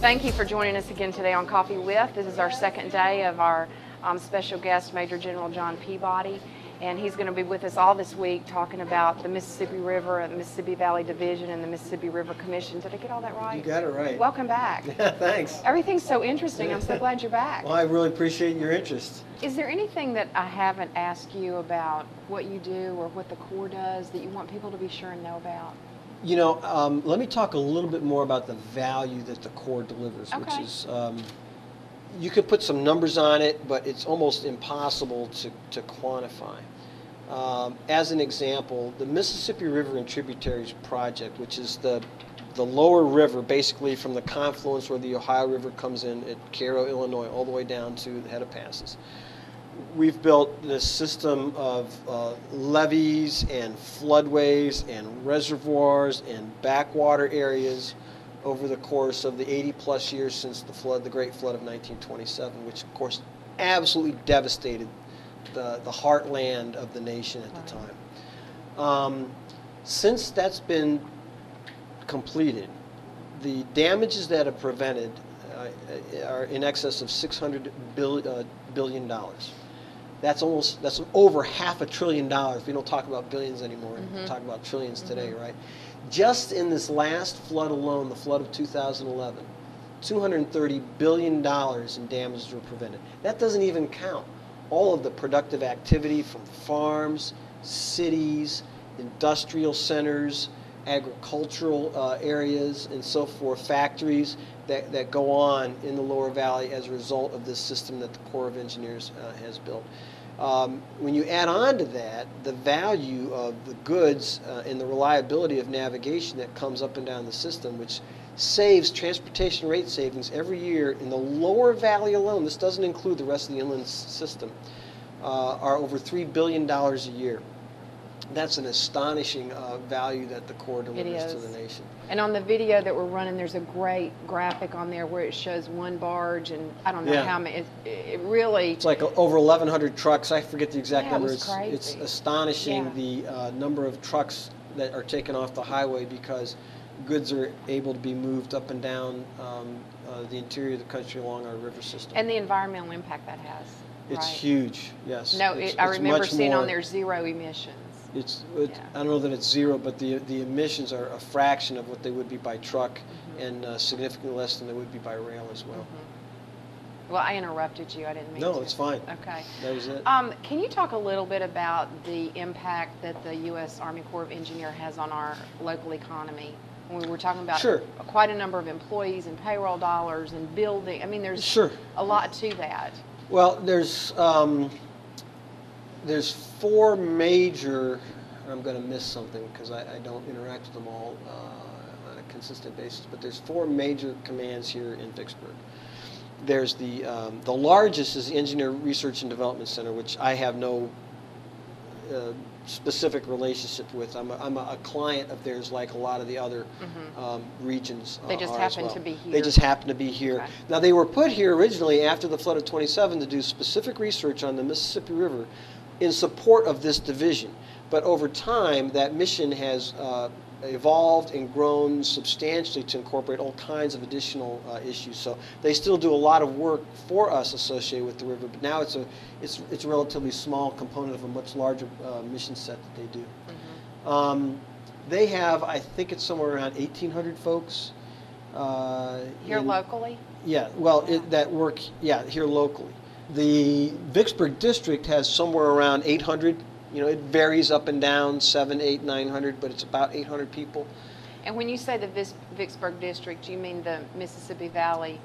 Thank you for joining us again today on Coffee With. This is our second day of our special guest, Major General John Peabody, and he's going to be with us all this week talking about the Mississippi River, the Mississippi Valley Division, and the Mississippi River Commission. Did I get all that right? You got it right. Welcome back. Yeah, thanks. Everything's so interesting. I'm so glad you're back. Well, I really appreciate your interest. Is there anything that I haven't asked you about what you do or what the Corps does that you want people to be sure and know about? You know, let me talk a little bit more about the value that the Corps delivers, Okay. which is, you could put some numbers on it, but it's almost impossible to quantify. As an example, the Mississippi River and Tributaries Project, which is the lower river, basically from the confluence where the Ohio River comes in at Cairo, Illinois, all the way down to the head of passes. We've built this system of levees and floodways and reservoirs and backwater areas over the course of the 80-plus years since the Great Flood of 1927, which of course absolutely devastated the heartland of the nation at the time. Since that's been completed, the damages that are prevented are in excess of $600 billion. That's over $500 billion. We don't talk about billions anymore. We talk about trillions today, right? Just in this last flood alone, the flood of 2011, $230 billion in damages were prevented. That doesn't even count all of the productive activity from farms, cities, industrial centers, agricultural areas, and so forth, factories that go on in the lower valley as a result of this system that the Corps of Engineers has built. When you add on to that the value of the goods and the reliability of navigation that comes up and down the system, which saves transportation rate savings every year in the lower valley alone, this doesn't include the rest of the inland system, are over $3 billion a year. That's an astonishing value that the Corps delivers to the nation. And on the video that we're running, there's a great graphic on there where it shows one barge, and I don't know how many. It really. It's like over 1,100 trucks. I forget the exact number. It was crazy. It's astonishing the number of trucks that are taken off the highway because goods are able to be moved up and down the interior of the country along our river system. And the environmental impact that has. It's huge. Yes. No, I remember seeing on there 0 emissions. I don't know that it's 0, but the emissions are a fraction of what they would be by truck and significantly less than they would be by rail as well. Well, I interrupted you. I didn't mean to. No, it's fine. Okay. That was it. Can you talk a little bit about the impact that the U.S. Army Corps of Engineers has on our local economy? When we were talking about quite a number of employees and payroll dollars and building. I mean, there's a lot to that. Well, there's 4 major, I'm going to miss something because I don't interact with them all on a consistent basis, but there's 4 major commands here in Vicksburg. There's the largest is the Engineer Research and Development Center, which I have no specific relationship with. I'm a client of theirs like a lot of the other regions They just happen to be here. They just happen to be here. Okay. Now, they were put here originally after the flood of 27 to do specific research on the Mississippi River in support of this division. But over time, that mission has evolved and grown substantially to incorporate all kinds of additional issues. So they still do a lot of work for us associated with the river, but now it's a relatively small component of a much larger mission set that they do. They have, I think it's somewhere around 1,800 folks. Here locally? Yeah, well, that work, here locally. The Vicksburg district has somewhere around 800. You know, it varies up and down, 700, 800, 900, but it's about 800 people. And when you say the Vicksburg district, you mean the Mississippi Valley?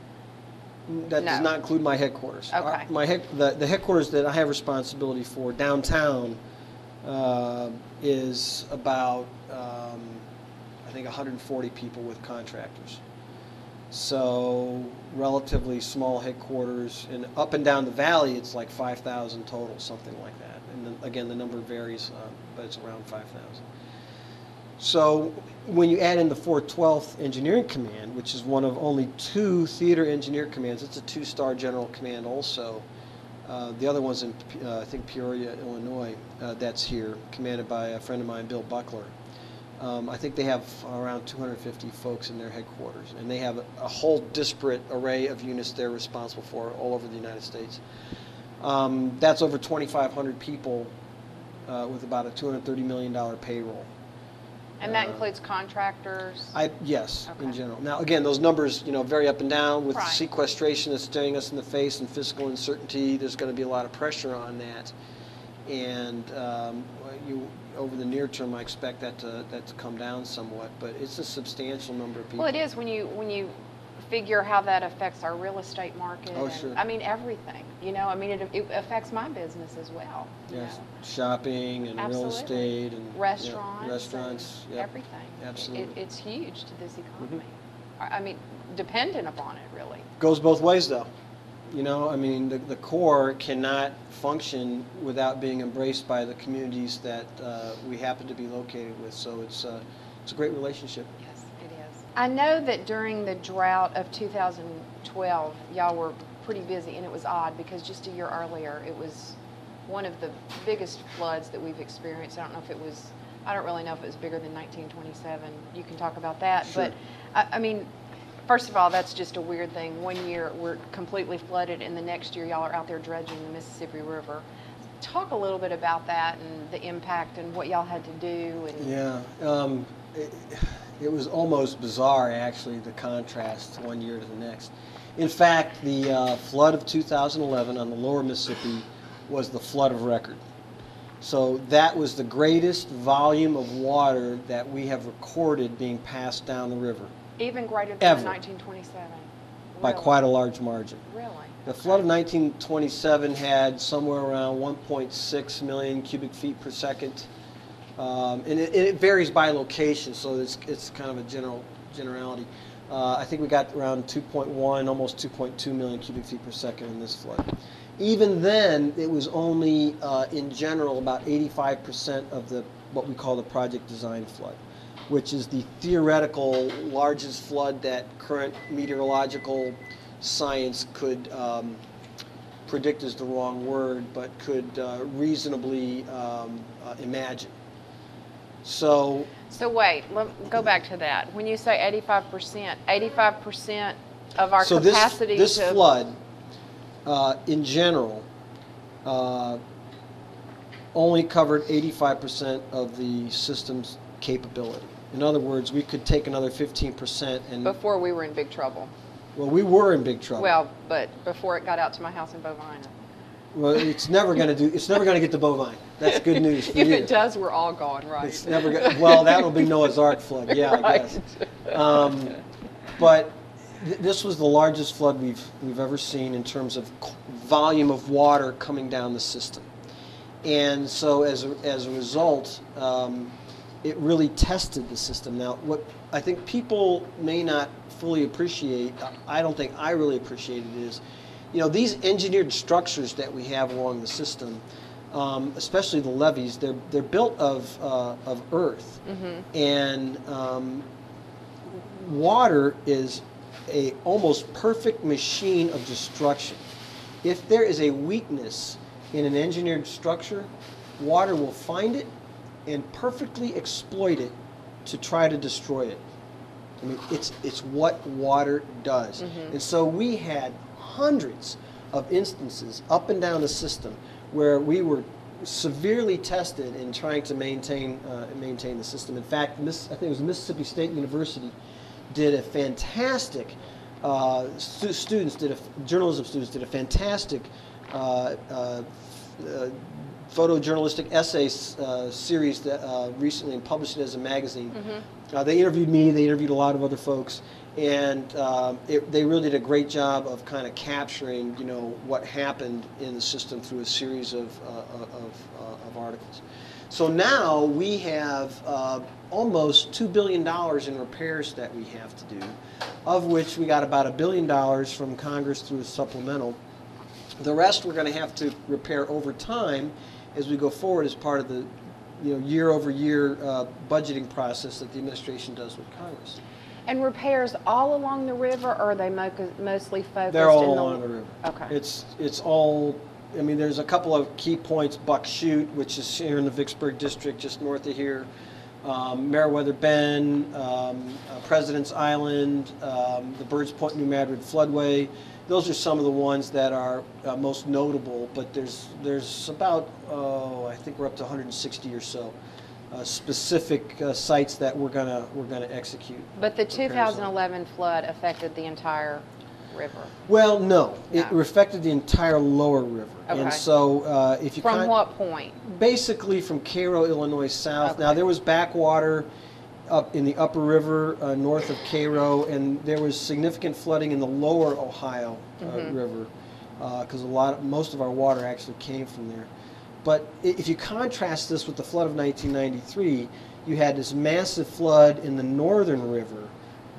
That does not include my headquarters. Okay. The headquarters that I have responsibility for downtown is about, I think, 140 people with contractors. So relatively small headquarters, and up and down the valley it's like 5,000 total, something like that. And then, again, the number varies, but it's around 5,000. So when you add in the 412th Engineering Command, which is one of only 2 theater engineer commands, it's a 2-star general command also. The other one's in, I think, Peoria, Illinois, that's here, commanded by a friend of mine, Bill Buckler. I think they have around 250 folks in their headquarters, and they have a whole disparate array of units they're responsible for all over the United States. That's over 2,500 people with about a $230 million payroll. And that includes contractors? Yes, okay. In general. Now, again, those numbers, vary up and down. With right. sequestration that's staring us in the face and fiscal uncertainty, there's going to be a lot of pressure on that. And over the near term, I expect that to come down somewhat. But it's a substantial number of people. Well, it is when you figure how that affects our real estate market. Oh, and, sure. I mean, everything. It affects my business as well. Yes, shopping and Absolutely. real estate and restaurants. Restaurants. And Yep. everything. Absolutely. It's huge to this economy. I mean, dependent upon it, really. Goes both ways, though. The Corps cannot function without being embraced by the communities that we happen to be located with. So it's a great relationship. Yes, it is. I know that during the drought of 2012, y'all were pretty busy, and it was odd because just a year earlier, it was one of the biggest floods that we've experienced. I don't really know if it was bigger than 1927. You can talk about that. Sure. But, I mean, first of all, that's just a weird thing. One year we're completely flooded, and the next year y'all are out there dredging the Mississippi River. Talk a little bit about that and the impact and what y'all had to do. And Yeah, it was almost bizarre, actually, the contrast one year to the next. In fact, the flood of 2011 on the lower Mississippi was the flood of record. So that was the greatest volume of water that we have recorded being passed down the river. Even greater than Ever. 1927. By Really? quite a large margin. Really? The flood of 1927 had somewhere around 1.6 million cubic feet per second. And it varies by location, so it's kind of a generality. I think we got around 2.1, almost 2.2 million cubic feet per second in this flood. Even then, it was only, in general, about 85% of what we call the project design flood, which is the theoretical largest flood that current meteorological science could predict is the wrong word, but could reasonably imagine. So wait, go back to that. When you say 85% of our capacity this flood, in general, only covered 85% of the system's capability. In other words, we could take another 15% and... Before we were in big trouble. Well, we were in big trouble. Well, but before it got out to my house in Bovina. Well, it's never going to get to Bovine. That's good news for If you. it does, we're all gone, right? It's never well, that'll be Noah's Ark flood, yeah, right. I guess. But this was the largest flood we've ever seen in terms of volume of water coming down the system. And so as a result, it really tested the system. Now, what I think people may not fully appreciate, I don't think I really appreciated, is these engineered structures that we have along the system, especially the levees, they're built of earth, mm-hmm. and water is a almost perfect machine of destruction. If there is a weakness in an engineered structure, water will find it and perfectly exploit it to try to destroy it. I mean, it's what water does. Mm-hmm. And so we had hundreds of instances up and down the system where we were severely tested in trying to maintain the system. In fact, I think it was Mississippi State University did a fantastic journalism students did a fantastic photojournalistic essay series that recently and published it as a magazine. Mm-hmm. They interviewed me, they interviewed a lot of other folks, and they really did a great job of kind of capturing, what happened in the system through a series of articles. So now we have almost $2 billion in repairs that we have to do, of which we got about $1 billion from Congress through a supplemental. The rest we're going to have to repair over time as we go forward as part of the year-over-year budgeting process that the administration does with Congress. And repairs all along the river, or are they mostly focused? They're all along the river. Okay. It's all. I mean, there's a couple of key points. Buck Chute, which is here in the Vicksburg district, just north of here. Meriwether Bend, President's Island, the Birds Point, New Madrid floodway. Those are some of the ones that are most notable, but there's about, I think we're up to 160 or so specific sites that we're gonna execute. But the 2011 flood affected the entire river. Well, no, it affected the entire lower river. Okay. And so if you From what point? Basically from Cairo, Illinois south. Okay. Now there was backwater up in the upper river north of Cairo, and there was significant flooding in the lower Ohio river because most of our water actually came from there. But if you contrast this with the flood of 1993, you had this massive flood in the northern river,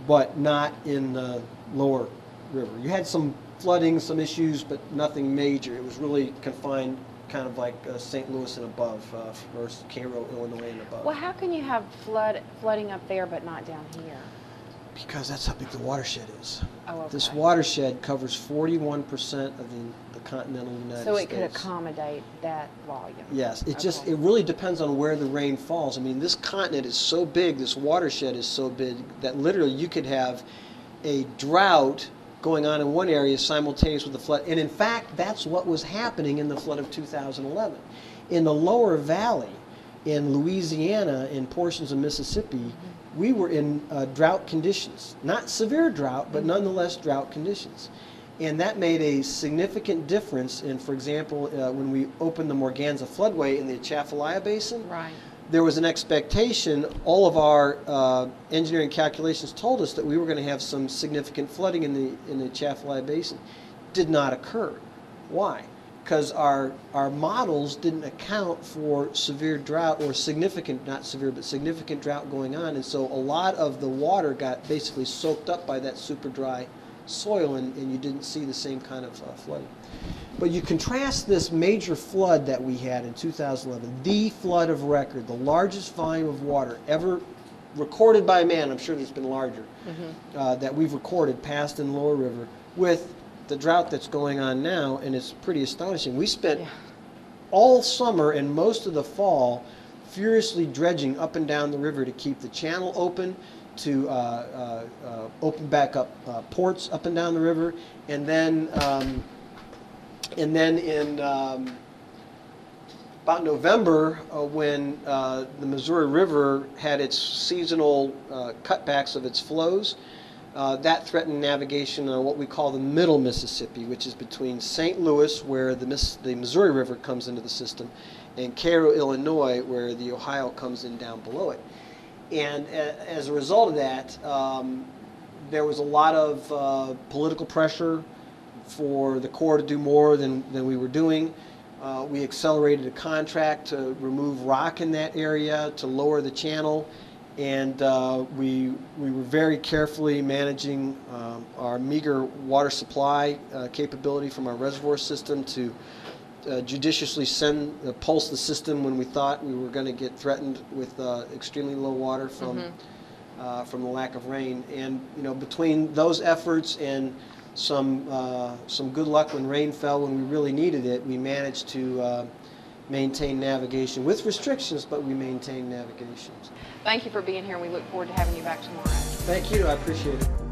but not in the lower river. You had some flooding, some issues, but nothing major. It was really confined kind of like St. Louis and above, or Cairo, Illinois and above. Well, how can you have flooding up there but not down here? Because that's how big the watershed is. Oh, okay. This watershed covers 41% of the continental United States. So it could accommodate that volume? Yes. It really depends on where the rain falls. I mean, this continent is so big, this watershed is so big, that literally you could have a drought going on in one area simultaneous with the flood. And in fact, that's what was happening in the flood of 2011. In the lower valley, in Louisiana, in portions of Mississippi, we were in drought conditions. Not severe drought, but nonetheless drought conditions. And that made a significant difference in, for example, when we opened the Morganza floodway in the Atchafalaya Basin. Right. There was an expectation, all of our engineering calculations told us that we were going to have some significant flooding in the Atchafalaya Basin. Did not occur. Why? Because our models didn't account for severe drought, or significant, not severe, but significant drought going on, and so a lot of the water got basically soaked up by that super dry soil, and you didn't see the same kind of flooding. But you contrast this major flood that we had in 2011, the flood of record, the largest volume of water ever recorded by man, I'm sure there's been larger, that we've recorded past in the lower river, with the drought that's going on now, and it's pretty astonishing. We spent all summer and most of the fall furiously dredging up and down the river to keep the channel open, to open back up ports up and down the river, and then in about November, when the Missouri River had its seasonal cutbacks of its flows, that threatened navigation on what we call the Middle Mississippi, which is between St. Louis, where the Missouri River comes into the system, and Cairo, Illinois, where the Ohio comes in down below it. And as a result of that, there was a lot of political pressure for the Corps to do more than we were doing. We accelerated a contract to remove rock in that area, to lower the channel, and we were very carefully managing our meager water supply capability from our reservoir system to judiciously pulse the system when we thought we were going to get threatened with extremely low water from the lack of rain. And between those efforts and some good luck when rain fell when we really needed it, we managed to maintain navigation with restrictions, but we maintained navigation. Thank you for being here, and we look forward to having you back tomorrow. Thank you. I appreciate it.